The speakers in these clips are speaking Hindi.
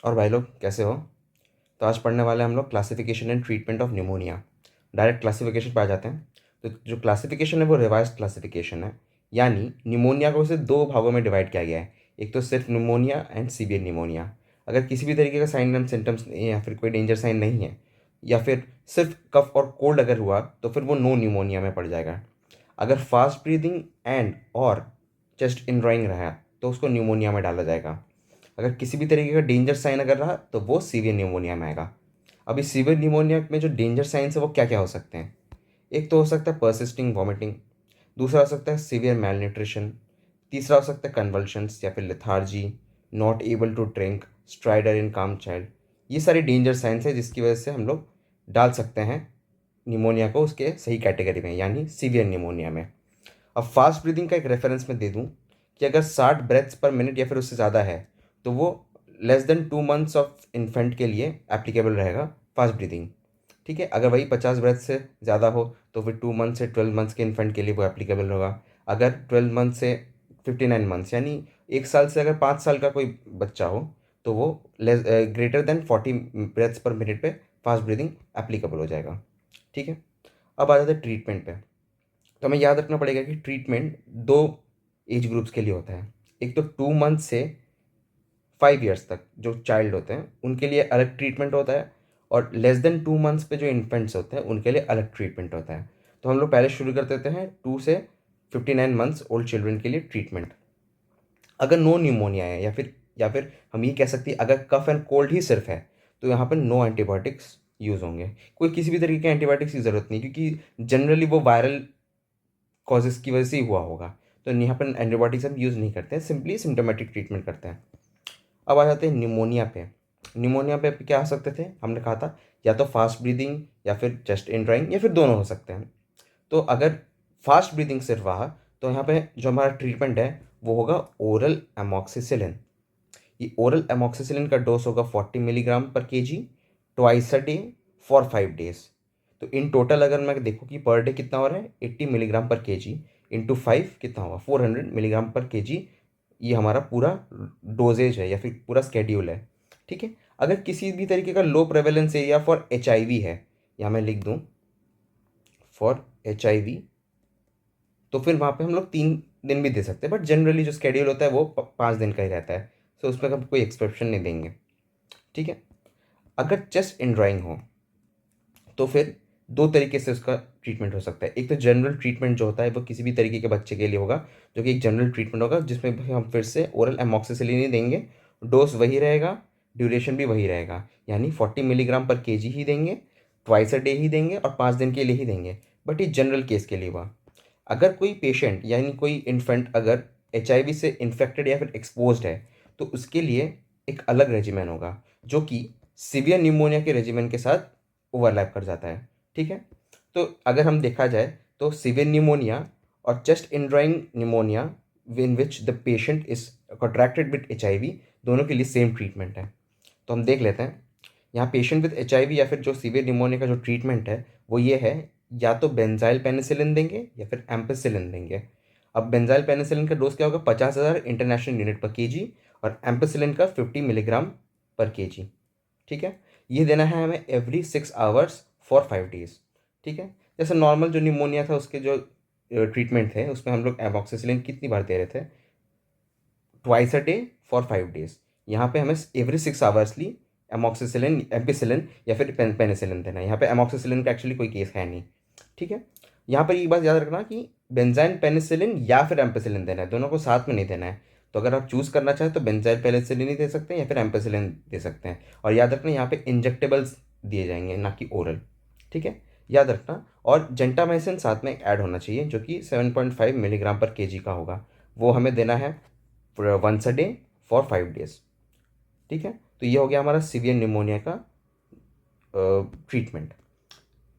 और भाई लोग कैसे हो? तो आज पढ़ने वाले हम लोग classification and treatment of pneumonia. Direct classification पे आ जाते हैं। तो जो क्लासिफिकेशन है वो रिवाइज्ड क्लासिफिकेशन है, यानी निमोनिया को इसे दो भागों में डिवाइड किया गया है। एक तो सिर्फ निमोनिया एंड सीवियर निमोनिया। अगर किसी भी तरीके का साइन एंड सिम्टम्स नहीं है या फिर कोई डेंजर साइन नहीं है या फिर सिर्फ कफ और कोल्ड अगर हुआ तो फिर वो नो निमोनिया में पड़ जाएगा। अगर फास्ट ब्रीदिंग एंड और चेस्ट इनड्राइंग रहा तो उसको न्यूमोनिया में डाला जाएगा। अगर किसी भी तरीके का डेंजर साइन अगर रहा तो वो सीवियर न्यूमोनिया में आएगा। अभी सीवियर न्यूमोनिया में जो डेंजर साइंस है वो क्या क्या हो सकते हैं? एक तो हो सकता है परसिस्टिंग वॉमिटिंग, दूसरा हो सकता है सीवियर मैल न्यूट्रिशन, तीसरा हो सकता है कन्वल्शंस या फिर lethargy, not able to drink, stridor in calm child. ये सारी डेंजर साइंस है जिसकी वजह से हम लोग डाल सकते हैं निमोनिया को उसके सही कैटेगरी में, यानी सीवियर निमोनिया में। अब फास्ट ब्रीदिंग का एक रेफरेंस मैं दे दूं कि अगर 60 ब्रेथ्स पर मिनट या फिर उससे ज़्यादा है तो वो less than 2 months of infant के लिए एप्लीकेबल रहेगा फास्ट ब्रीदिंग। ठीक है, अगर वही 50 ब्रेथ से ज़्यादा हो तो फिर 2 मंथ से 12 मंथ्स के इन्फेंट के लिए वो एप्लीकेबल होगा। अगर 12 मंथ से 59 मंथ्स यानी 1 साल से अगर 5 साल का कोई बच्चा हो तो वो ग्रेटर देन 40 ब्रेथ्स पर मिनट पे फास्ट ब्रीदिंग एप्लीकेबल हो जाएगा। ठीक है, अब आ जाते हैं ट्रीटमेंट पे। तो हमें याद रखना पड़ेगा कि ट्रीटमेंट दो एज ग्रुप्स के लिए होता है। एक तो 2 मंथ से 5 ईयर्स तक जो चाइल्ड होते हैं उनके लिए अलग ट्रीटमेंट होता है, और लेस देन 2 मंथ्स पे जो इन्फेंट्स होते हैं उनके लिए अलग ट्रीटमेंट होता है। तो हम लोग पहले शुरू कर देते हैं 2 से 59 मंथ्स ओल्ड चिल्ड्रन के लिए ट्रीटमेंट। अगर नो न्यूमोनिया है या फिर हम ये कह सकते हैं अगर कफ एंड कोल्ड ही सिर्फ है तो यहाँ पर नो एंटीबायोटिक्स यूज़ होंगे। कोई किसी भी तरीके के एंटीबायोटिक्स की ज़रूरत नहीं, क्योंकि जनरली वो वायरल कॉजेज़ की वजह से ही हुआ होगा। तो यहाँ पर एंटीबायोटिक्स हम यूज़ नहीं करते हैं, सिंपली सिम्टोमेटिक ट्रीटमेंट करते हैं। अब आ जाते हैं निमोनिया पे। निमोनिया पे क्या आ सकते थे? हमने कहा था या तो फास्ट ब्रीदिंग या फिर चेस्ट इनड्राइंग या फिर दोनों हो सकते हैं। तो अगर फास्ट ब्रीदिंग सिर्फ रहा तो यहाँ पे जो हमारा ट्रीटमेंट है वो होगा ओरल एमॉक्सिसिलिन। ये ओरल एमॉक्सिसिलिन का डोज होगा 40 मिलीग्राम पर KG twice a day for 5 days. तो इन टोटल अगर मैं देखूँ कि पर डे कितना हो रहा है, 80 मिलीग्राम पर केजी इंटू 5 कितना होगा, 400 मिलीग्राम पर केजी। ये हमारा पूरा डोजेज है या फिर पूरा स्केड्यूल है। ठीक है, अगर किसी भी तरीके का लो प्रेवलेंस एरिया फॉर HIV है, यहाँ मैं लिख दूँ फॉर HIV, तो फिर वहाँ पे हम लोग 3 दिन भी दे सकते हैं, बट जनरली जो स्केड्यूल होता है वो 5 दिन का ही रहता है। तो उसमें हम कोई एक्सेप्शन नहीं देंगे। ठीक है, अगर चेस्ट इनड्राइंग हो तो फिर दो तरीके से उसका ट्रीटमेंट हो सकता है। एक तो जनरल ट्रीटमेंट जो होता है वो किसी भी तरीके के बच्चे के लिए होगा, जो कि एक जनरल ट्रीटमेंट होगा जिसमें हम फिर से ओरल एमॉक्सिसिलिन ही देंगे। डोज वही रहेगा, ड्यूरेशन भी वही रहेगा, यानी 40 मिलीग्राम पर केजी ही देंगे, ट्वाइस अ डे ही देंगे और 5 दिन के लिए ही देंगे। बट ये जनरल केस के लिए हुआ। अगर कोई पेशेंट यानी कोई इन्फेंट अगर HIV से इन्फेक्टेड या फिर एक्सपोज्ड है तो उसके लिए एक अलग रेजिमेन होगा जो कि सीवियर न्यूमोनिया के रेजिमेन के साथ ओवरलैप कर जाता है। ठीक है, तो अगर हम देखा जाए तो सीवियर न्यूमोनिया और chest indrawing pneumonia in which the patient is contracted with HIV, दोनों के लिए सेम ट्रीटमेंट है। तो हम देख लेते हैं यहाँ पेशेंट विद HIV या फिर जो सीवियर निमोनिया का जो ट्रीटमेंट है वो ये है, या तो बेंजाइल पेनिसिलिन देंगे या फिर एम्पिसिलिन देंगे। अब बेंजाइल पेनिसिलिन का डोज क्या होगा, 50,000 इंटरनेशनल यूनिट पर केजी, और एम्पिसिलिन का 50 मिलीग्राम पर केजी। ठीक है, ये देना है हमें एवरी 6 आवर्स फॉर 5 डेज। ठीक है, जैसे नॉर्मल जो निमोनिया था उसके जो ट्रीटमेंट थे उसमें हम लोग एमॉक्सिसिलिन कितनी बार दे रहे थे, twice a day for 5 days. यहाँ पे हमें एवरी 6 आवर्सली एमॉक्सिसिलिन एम्पिसिलिन या फिर पेनिसिलिन देना है। यहाँ पे एमॉक्सिसिलिन का एक्चुअली कोई केस है नहीं। ठीक है, यहाँ पर ये बात याद रखना कि बेंजाइन पेनिसिलिन या फिर एम्पिसिलिन देना है, दोनों को साथ में नहीं देना है। तो अगर आप चूज़ करना चाहें तो बेंजाइल पेनिसिलिन ही दे सकते हैं या फिर एम्पिसिलिन दे सकते हैं। और याद रखना यहाँ पे इंजेक्टेबल्स दिए जाएंगे ना कि ओरल। ठीक है, याद रखना। और जेंटामाइसिन साथ में ऐड होना चाहिए जो कि 7.5 मिलीग्राम पर केजी का होगा, वो हमें देना है once a day for 5 days. ठीक है, तो ये हो गया हमारा सीवियर निमोनिया का ट्रीटमेंट।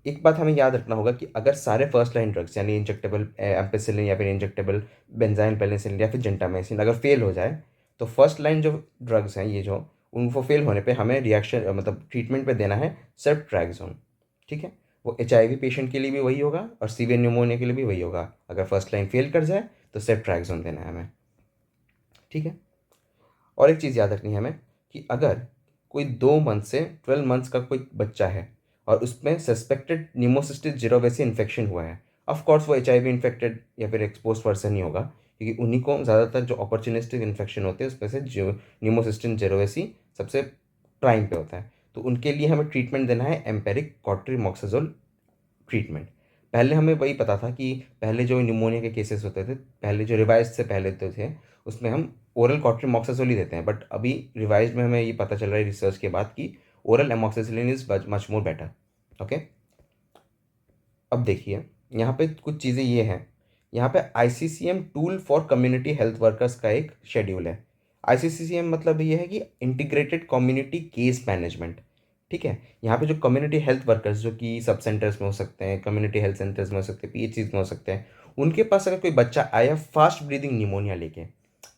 एक बात हमें याद रखना होगा कि अगर सारे फर्स्ट लाइन ड्रग्स यानी इंजेक्टेबल एम्पिसिलिन या फिर इंजेक्टेबल बेंजाइन पेनिसिलिन या फिर जेंटामाइसिन अगर फेल हो जाए तो फर्स्ट लाइन जो ड्रग्स हैं ये जो उनको फेल होने पे हमें रिएक्शन मतलब ट्रीटमेंट पे देना है सेफ्ट्रैक्सोन। ठीक है, वो HIV पेशेंट के लिए भी वही होगा और सीवियर न्यूमोनिया के लिए भी वही होगा। अगर फर्स्ट लाइन फेल कर जाए तो सेफ्ट्रैक्सोन देना है हमें। ठीक है, और एक चीज़ याद रखनी है हमें कि अगर कोई 2 मंथ से 12 मंथ्स का कोई बच्चा है और उसमें सस्पेक्टेड निमोसिस्टिस जीरोवेसी इन्फेक्शन हुआ है, ऑफ कोर्स वो HIV इन्फेक्टेड या फिर एक्सपोज पर्सन ही होगा, क्योंकि उन्हीं को ज़्यादातर जो अपॉर्चुनिस्टिक इन्फेक्शन होते हैं उसमें से जो निमोसिस्टिन जेरोवेसी सबसे प्राइम पे होता है। तो उनके लिए हमें ट्रीटमेंट देना है एम्पेरिक कॉट्रीमॉक्साजोल ट्रीटमेंट। पहले हमें वही पता था कि पहले जो निमोनिया के केसेस होते थे, पहले जो रिवाइज से पहले तो थे, उसमें हम ओरल कॉट्रीमॉक्साजोल ही देते हैं, बट अभी रिवाइज में हमें ये पता चल रहा है रिसर्च के बाद कि oral amoxicillin is much more better. Okay, अब देखिए यहाँ पे कुछ चीज़ें ये हैं। यहाँ पे ICCM tool for community health workers का एक शेड्यूल है। ICCM मतलब ये है कि इंटीग्रेटेड कम्युनिटी केस मैनेजमेंट। ठीक है, यहाँ पे जो कम्युनिटी हेल्थ वर्कर्स जो कि सब सेंटर्स में हो सकते हैं, कम्युनिटी हेल्थ सेंटर्स में हो सकते हैं, PHCs में हो सकते हैं, उनके पास अगर कोई बच्चा आया फास्ट ब्रीदिंग निमोनिया लेके,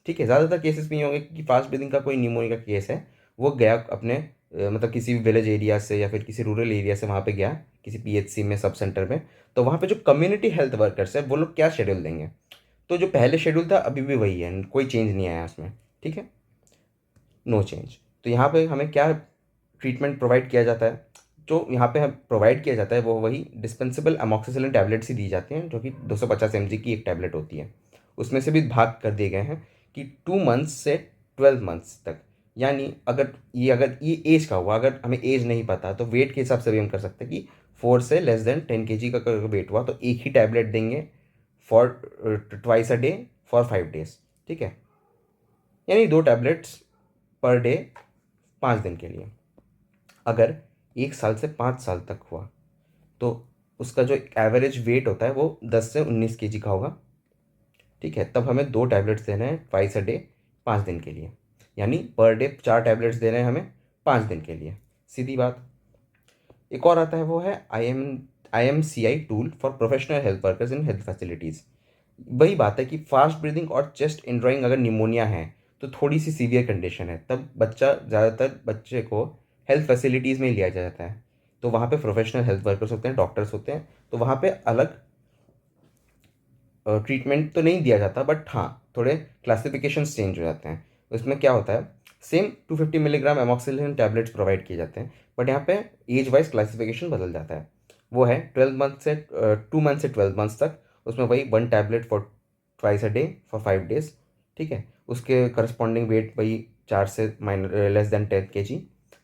ठीक है, ज़्यादातर केसेस में ये होंगे कि फास्ट ब्रीदिंग का कोई निमोनिया का केस है, वो गया अपने मतलब किसी भी विलेज एरिया से या फिर किसी रूरल एरिया से वहाँ पे गया किसी PHC में, सब सेंटर में, तो वहाँ पे जो कम्युनिटी हेल्थ वर्कर्स है वो लोग क्या शेड्यूल देंगे। तो जो पहले शेड्यूल था अभी भी वही है, कोई चेंज नहीं आया उसमें। ठीक है, नो चेंज। तो यहाँ पे हमें क्या ट्रीटमेंट प्रोवाइड किया जाता है, जो यहाँ पे हम प्रोवाइड किया जाता है वो वही डिस्पेंसेबल अमॉक्सिसिलिन टैबलेट्स ही दी जाती हैं, जो कि 250 mg की एक टैबलेट होती है। उसमें से भी भाग कर दिए गए हैं कि 2 मंथ्स से 12 मंथ्स तक, यानी अगर ये एज का हुआ, अगर हमें एज नहीं पता तो वेट के हिसाब से भी हम कर सकते हैं कि 4 से <10 kg का अगर वेट हुआ तो एक ही टैबलेट देंगे for twice a day for 5 days. ठीक है, यानी 2 टैबलेट्स पर डे 5 दिन के लिए। अगर 1 साल से 5 साल तक हुआ तो उसका जो एवरेज वेट होता है वो 10 से 19 kg का होगा। ठीक है, तब हमें 2 टैबलेट्स देने हैं ट्वाइस अ डे 5 दिन के लिए, यानी पर डे 4 टैबलेट्स देने हैं हमें 5 दिन के लिए। सीधी बात। एक और आता है वो है IMCI tool for professional health workers in health facilities. वही बात है कि फास्ट ब्रीदिंग और चेस्ट इनड्राइंग अगर निमोनिया है तो थोड़ी सी सीवियर कंडीशन है, तब ज़्यादातर बच्चे को हेल्थ फैसिलिटीज़ में ही लिया जाता है। तो वहाँ पे प्रोफेशनल हेल्थ वर्कर्स होते हैं, डॉक्टर्स होते हैं, तो वहाँ पे अलग ट्रीटमेंट तो नहीं दिया जाता, बट हाँ थोड़े क्लासिफिकेशन चेंज हो जाते हैं। उसमें क्या होता है, सेम 250 mg एमॉक्सिलिन टैबलेट्स प्रोवाइड किए जाते हैं, बट यहाँ पे एज वाइज क्लासिफिकेशन बदल जाता है। वो है 2 मंथ से 12 मंथ्स तक, उसमें वही 1 tablet for twice a day for 5 days. ठीक है, उसके करस्पॉन्डिंग वेट वही 4 से <<10 kg।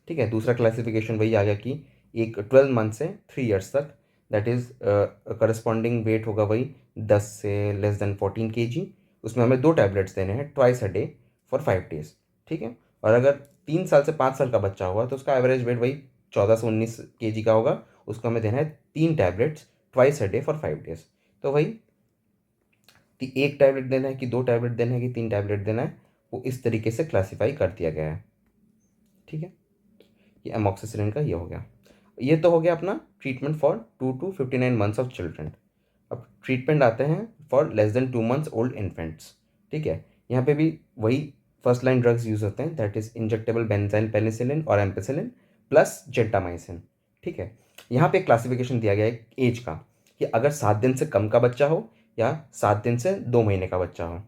ठीक है, दूसरा क्लासिफिकेशन वही आ गया कि एक 12 मंथ से 3 ईयर्स तक, दैट इज़ करस्पॉन्डिंग वेट होगा वही 10 से <<14 kg। उसमें हमें 2 टैबलेट्स देने हैं twice a day for 5 days. ठीक है, और अगर 3 साल से 5 साल का बच्चा हुआ तो उसका एवरेज वेट वही 14 से 19 kg का होगा, उसको हमें देना है 3 tablets twice a day for 5 days. तो वही एक टैबलेट देना है कि 2 टैबलेट देना है कि 3 टैबलेट देना है, वो इस तरीके से क्लासीफाई कर दिया गया है। ठीक है, ये एमॉक्सिसिलिन का ये हो गया। ये तो हो गया अपना treatment for 2 to 59 months of children. अब ट्रीटमेंट आते हैं for less than 2 months old infants. ठीक है, यहाँ पे भी वही फर्स्ट लाइन ड्रग्स यूज़ होते हैं, that is injectable benzyl penicillin और एम्पेसिलिन प्लस जेंटामाइसिन। ठीक है, यहाँ पे क्लासिफिकेशन दिया गया है एज का, कि अगर 7 दिन से कम का बच्चा हो या 7 दिन से 2 महीने का बच्चा हो।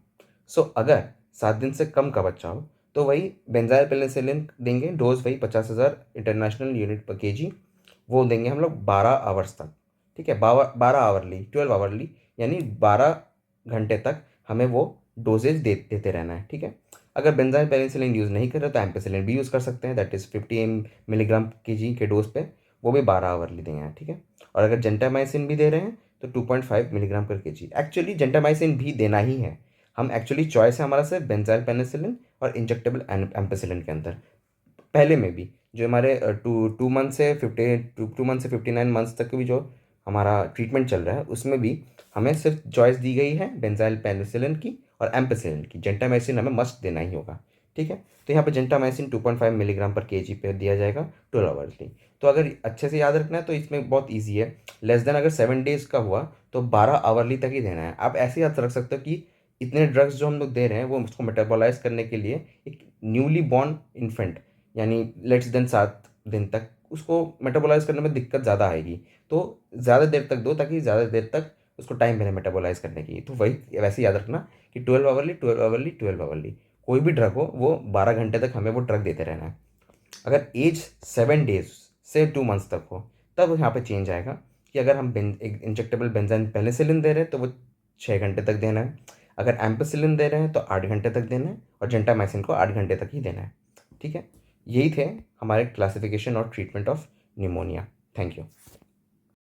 सो अगर 7 दिन से कम का बच्चा हो तो वही बेंजाइल पेनिसिलिन देंगे, डोज वही 50,000 इंटरनेशनल यूनिट पर केजी, वो देंगे हम लोग 12 आवर्स तक। ठीक है, 12 आवरली 12 आवरली, यानी 12 घंटे तक हमें वो डोजेज देते रहना है। ठीक है, अगर बेंजाइल पेनिसिलिन यूज़ नहीं कर रहे तो एम्पेसिलिन भी यूज़ कर सकते हैं, दैट इज़ 50 मिलीग्राम केजी के डोज पे, वो भी 12 आवरली देंगे। ठीक है, और अगर जेंटामाइसिन भी दे रहे हैं तो 2.5 मिलीग्राम पर केजी। एक्चुअली जेंटामाइसिन भी देना ही है, हम एक्चुअली चॉइस है हमारा सिर्फ बेंजाइल पेनिसिलिन और इंजेक्टेबल एम्पेसिलिन के अंदर। पहले में भी जो हमारे 2 मंथ से 59 मंथ्स तक भी जो हमारा ट्रीटमेंट चल रहा है उसमें भी हमें सिर्फ चॉइस दी गई है बेंजाइल पेनिसिलिन की और एम्पेसिलिन की, जेंटामाइसिन हमें मस्ट देना ही होगा। ठीक है, तो यहाँ पे जेंटामाइसिन 2.5 मिलीग्राम पर केजी पे दिया जाएगा 12 आवर्सली। तो अगर अच्छे से याद रखना है तो इसमें बहुत ईजी है, लेस देन अगर 7 डेज का हुआ तो 12 आवरली तक ही देना है। आप ऐसे याद रख सकते हो कि इतने ड्रग्स जो हम लोग दे रहे हैं वो उसको मेटाबोलाइज करने के लिए एक न्यूली बॉर्न इन्फेंट, यानी लेट्स देन 7 दिन तक उसको मेटाबोलाइज करने में दिक्कत ज़्यादा आएगी, तो ज़्यादा देर तक दो ताकि ज़्यादा देर तक उसको टाइम मिले मेटाबोलाइज करने की। तो वही वैसे याद रखना कि 12 आवरली 12 आवरली 12 आवरली, कोई भी ड्रग हो वो 12 घंटे तक हमें वो ड्रग देते रहना है। अगर एज 7 डेज से 2 मंथ्स तक हो तब यहाँ पे चेंज आएगा कि अगर हम एक इंजेक्टेबल बेंजाइन पेनिसिलिन दे रहे हैं तो वो 6 घंटे तक देना है। अगर एम्पिसिलिन दे रहे हैं तो 8 घंटे तक देना है, और जेंटामाइसिन को 8 घंटे तक ही देना है। ठीक है, यही थे हमारे क्लासिफिकेशन और treatment of pneumonia. Thank you.